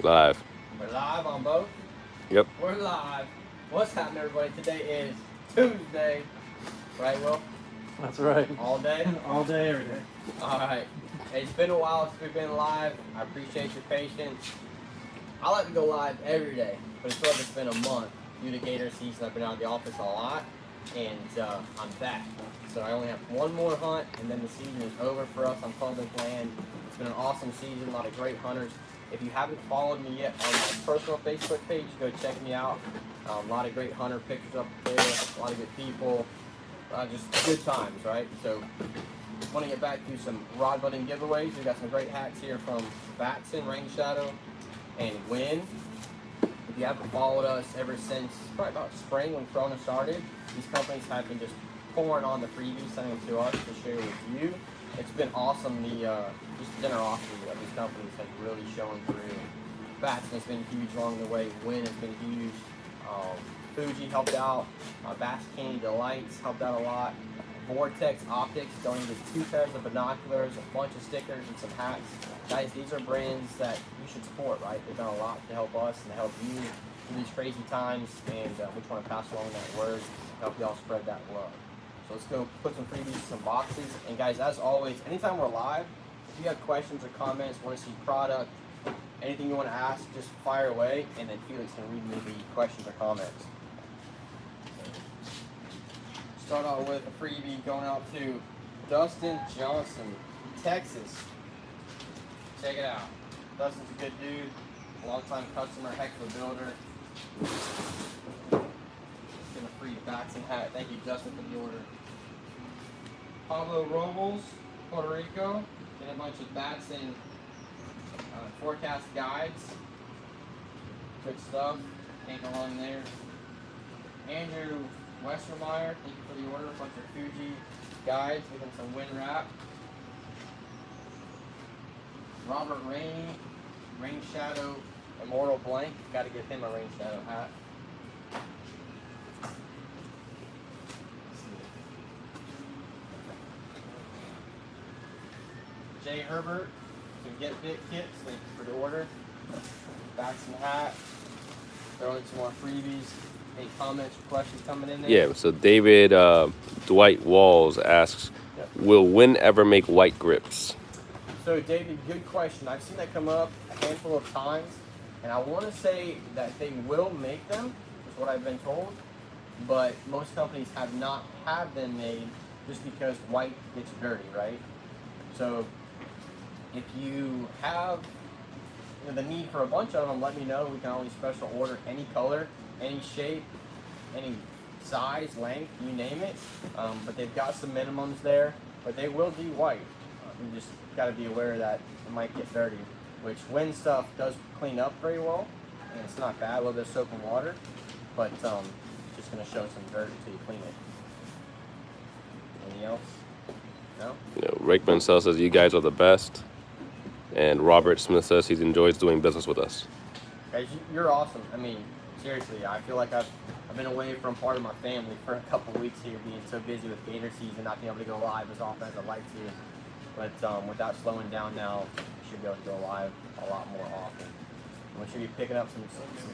Live. We're live on both. Yep. We're live. What's happening, everybody? Today is Tuesday. Right, Will? That's right. All day? All day, every day. Alright. It's been a while since we've been live. I appreciate your patience. I like to go live every day, but it feels like it's been a month due to Gator season. I've been out of the office a lot, and I'm back. So I only have one more hunt, and then the season is over for us on public land. It's been an awesome season, a lot of great hunters. If you haven't followed me yet on my personal Facebook page, go check me out. A lot of great hunter pictures up there, a lot of good people, just good times, right? So, want to get back to some rod budding giveaways. We got some great hats here from Batson, Rain Shadow, and Win. If you haven't followed us ever since probably about spring when Corona started, these companies have been just pouring on the freebies, sending them to us to share with you. It's been awesome. The just generosity of these companies has really shown through. Batson has been huge along the way. Win has been huge. Fuji helped out. Bass King Delights helped out a lot. Vortex Optics donated 2 pairs of binoculars, a bunch of stickers, and some hats. Guys, these are brands that you should support, right? They've done a lot to help us and help you through these crazy times, and we just want to pass along that word, help y'all spread that love. So let's go put some freebies in some boxes. And guys, as always, anytime we're live, if you have questions or comments, want to see product, anything you want to ask, just fire away, and then Felix can read me the questions or comments. Start out with a freebie going out to Dustin Johnson, Texas. Check it out. Dustin's a good dude, longtime customer, heck of a builder. Getting a free Batson hat. Thank you, Justin, for the order. Pablo Robles, Puerto Rico. Getting a bunch of Batson forecast guides. Good stuff. Can't go wrong there. Andrew Westermeyer, thank you for the order. A bunch of Fuji guides, give him some wind wrap. Robert Rainey, Rain Shadow, Immortal Blank. Got to give him a Rain Shadow hat. Jay Herbert, some Get Bit kits. Thank you for the order. Batson hat. Throw in some more freebies. Any comments or questions coming in there? Yeah, so David Dwight Walls asks, will Win ever make white grips? So David, good question. I've seen that come up a handful of times, and I want to say that they will make them, is what I've been told, but most companies have not had them made just because white gets dirty, right? So if you have the need for a bunch of them, let me know. We can always special order any color, any shape, any size, length, you name it. But they've got some minimums there, but they will do white. You just got to be aware that it might get dirty, which Win stuff does clean up very well, and it's not bad, a little bit of soap and water, but it's just going to show some dirt until you clean it. Anything else? No? You know, Rickman says you guys are the best. And Robert Smith says he enjoys doing business with us. Guys, you're awesome. I mean, seriously, I feel like I've been away from part of my family for a couple of weeks here, being so busy with Gator season, not being able to go live as often as I'd like to. But without slowing down now, we should be able to go live a lot more often. And we should be picking up some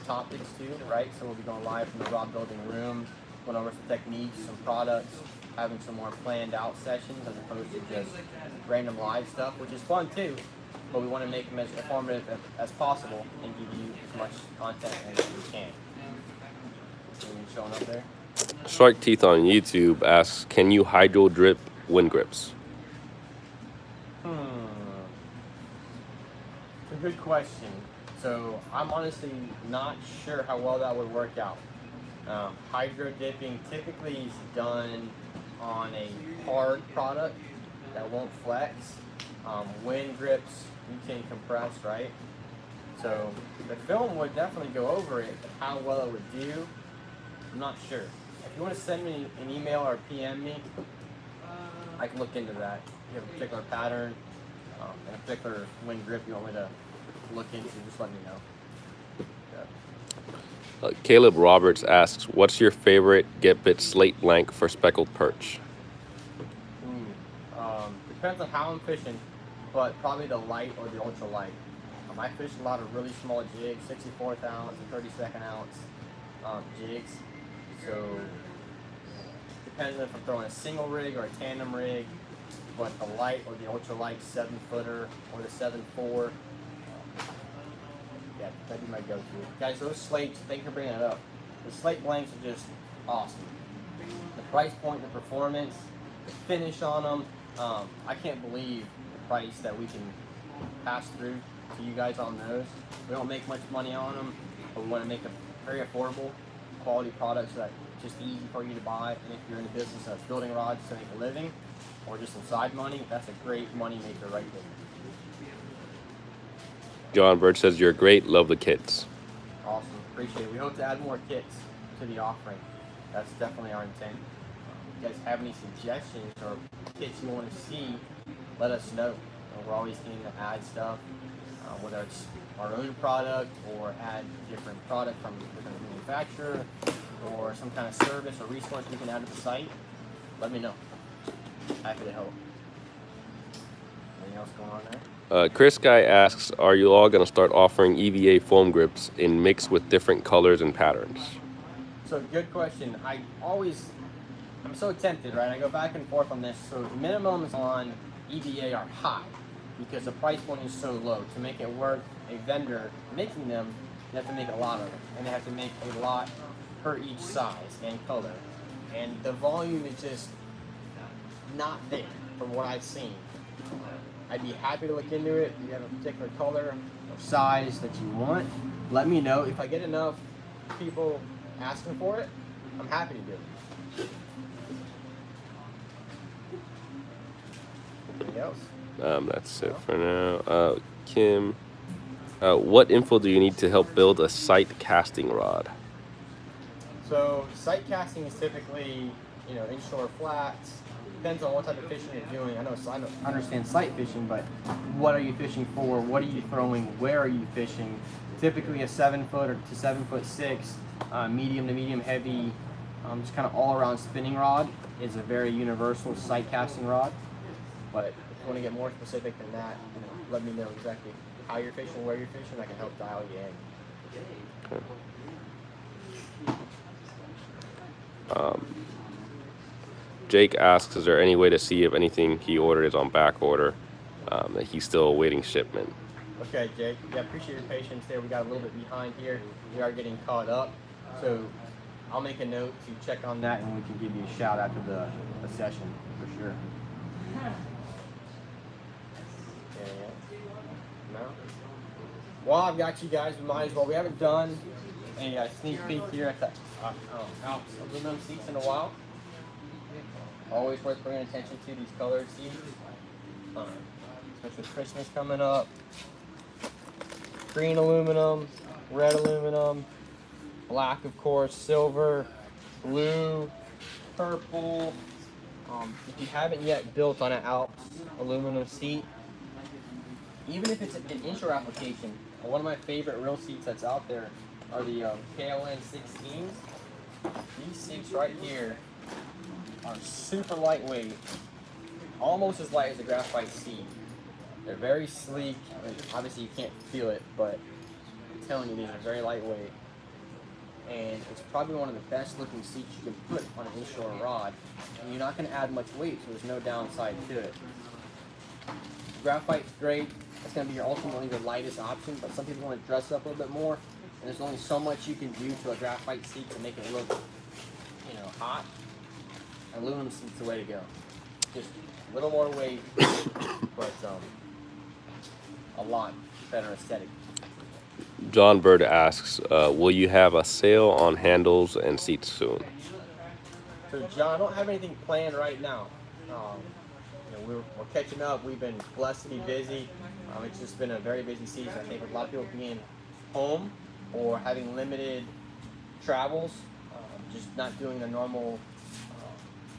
topics too, right? So we'll be going live from the rod building room, going over some techniques, some products, having some more planned out sessions as opposed to just random live stuff, which is fun too. But we want to make them as informative as possible and give you as much content as we can. Anything showing up there? Shark Teeth on YouTube asks, can you hydro drip wind grips? It's a good question. So I'm honestly not sure how well that would work out. Hydro dipping typically is done on a hard product that won't flex. Wind grips, you can compress, right? So the film would definitely go over it, but how well it would do, I'm not sure. If you want to send me an email or PM me, I can look into that. If you have a particular pattern and a particular wind grip you want me to look into, just let me know. Yeah. Caleb Roberts asks, what's your favorite Get Bit Slate Blank for speckled perch? Depends on how I'm fishing, but probably the light or the ultra light. I fish a lot of really small jigs, 64th ounce and 32nd ounce jigs. So depends if I'm throwing a single rig or a tandem rig, but the light or the ultra light 7-footer or the 7.4, yeah, that'd be my go-to. Guys, those slates, thank you for bringing that up. The Slate Blanks are just awesome. The price point, the performance, the finish on them, I can't believe the price that we can pass through to you guys on those. We don't make much money on them, but we want to make a very affordable quality product so that it's just easy for you to buy. And if you're in the business of building rods to make a living or just some side money, that's a great money maker right there. John Birch says you're great. Love the kits. Awesome, appreciate it. We hope to add more kits to the offering. That's definitely our intent. If you guys have any suggestions or kits you want to see, let us know. We're always keen to add stuff, whether it's our own product or add different product from a different manufacturer or some kind of service or resource we can add to the site. Let me know. Happy to help. Anything else going on there? Chris Guy asks, are you all going to start offering EVA foam grips in mix with different colors and patterns? So good question. I'm so tempted, right? I go back and forth on this. So minimums on EVA are high because the price point is so low. To make it worth a vendor making them, you have to make a lot of them. And they have to make a lot per each size and color. And the volume is just not there from what I've seen. I'd be happy to look into it. If you have a particular color or size that you want, let me know. If I get enough people asking for it, I'm happy to do it. Anything else? That's it for now. Kim, what info do you need to help build a sight casting rod? So sight casting is typically, inshore flats. Depends on what type of fishing you're doing. I understand sight fishing, but what are you fishing for? What are you throwing? Where are you fishing? Typically a 7-foot or to 7'6", medium to medium heavy, just kind of all around spinning rod is a very universal sight casting rod. But if you want to get more specific than that, let me know exactly how you're fishing, where you're fishing. I can help dial you in. Okay. Jake asks, is there any way to see if anything he ordered is on back order, that he's still awaiting shipment? Okay, Jake. Yeah, appreciate your patience there. We got a little bit behind here. We are getting caught up. So I'll make a note to check on that and we can give you a shout after the session for sure. No? Well, I've got you guys. We might as well. We haven't done a sneak peek here at the Alps aluminum seats in a while. Always worth bringing attention to these colored seats, especially with Christmas coming up. Green aluminum, red aluminum, black of course, silver, blue, purple. If you haven't yet built on an Alps aluminum seat, even if it's an inshore application, one of my favorite real seats that's out there are the KLN 16s. These seats right here are super lightweight, almost as light as a graphite seat. They're very sleek. I mean, obviously you can't feel it, but I'm telling you, these are very lightweight. And it's probably one of the best looking seats you can put on an inshore rod. And you're not going to add much weight, so there's no downside to it. Graphite's great. It's going to be ultimately your lightest option, but some people want to dress up a little bit more. And there's only so much you can do to a graphite seat to make it look, hot. Aluminum seat's the way to go. Just a little more weight, but a lot better aesthetic. John Bird asks, will you have a sale on handles and seats soon? So John, I don't have anything planned right now. We're catching up. We've been blessed to be busy. It's just been a very busy season. I think with a lot of people being home or having limited travels, just not doing the normal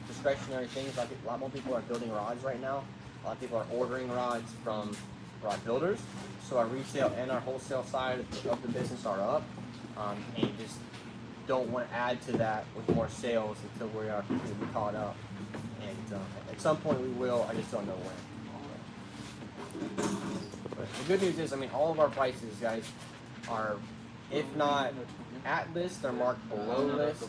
discretionary things. Like a lot more people are building rods right now. A lot of people are ordering rods from rod builders. So our retail and our wholesale side of the business are up, and just don't want to add to that with more sales until we are completely caught up. And at some point we will. I just don't know when. But the good news is, I mean, all of our prices, guys, are, if not at list, they're marked below list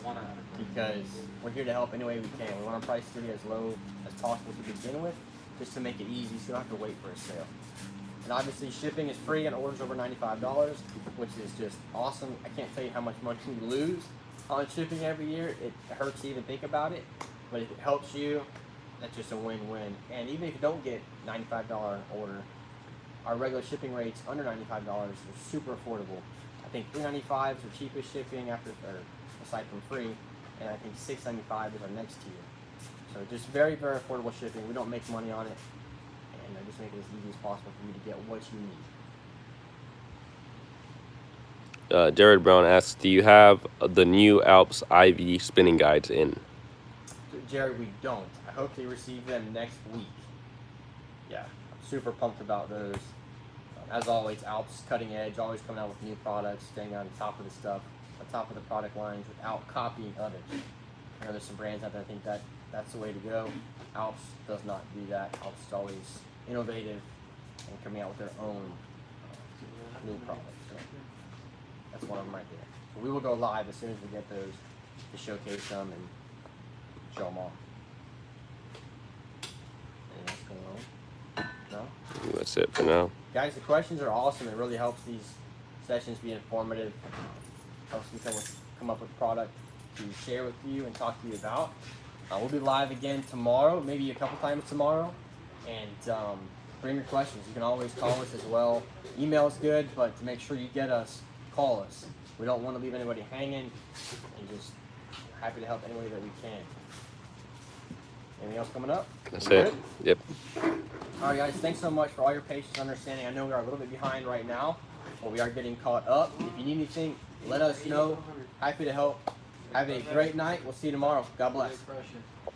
because we're here to help any way we can. We want our prices to be as low as possible to begin with, just to make it easy so you don't have to wait for a sale. And obviously, shipping is free on orders over $95, which is just awesome. I can't tell you how much money we lose on shipping every year. It hurts to even think about it, but if it helps you, that's just a win-win. And even if you don't get $95 order, our regular shipping rates under $95 are super affordable. I think $3.95 is the cheapest shipping after, or aside from free, and I think $6.95 is our next tier. So just very, very affordable shipping. We don't make money on it, and I just make it as easy as possible for you to get what you need. Jared Brown asks, do you have the new Alps IV spinning guides in? Jerry, we don't. I hope they receive them next week. Yeah, I'm super pumped about those. As always, Alps cutting edge, always coming out with new products, staying on top of the stuff, on top of the product lines without copying others. I know there's some brands out there that think that that's the way to go. Alps does not do that. Alps is always innovative and coming out with their own new products. So that's one of them right there. So we will go live as soon as we get those to showcase them and show them off. Anything else going on? No? That's it for now. Guys, the questions are awesome. It really helps these sessions be informative. Helps me come up with product to share with you and talk to you about. We'll be live again tomorrow, maybe a couple times tomorrow. And bring your questions. You can always call us as well. Email is good, but to make sure you get us, call us. We don't want to leave anybody hanging, and just happy to help any way that we can. Anything else coming up? That's We it. good? Yep. All right, guys, thanks so much for all your patience and understanding. I know we are a little bit behind right now, but we are getting caught up. If you need anything, let us know. Happy to help. Have a great night. We'll see you tomorrow. God bless.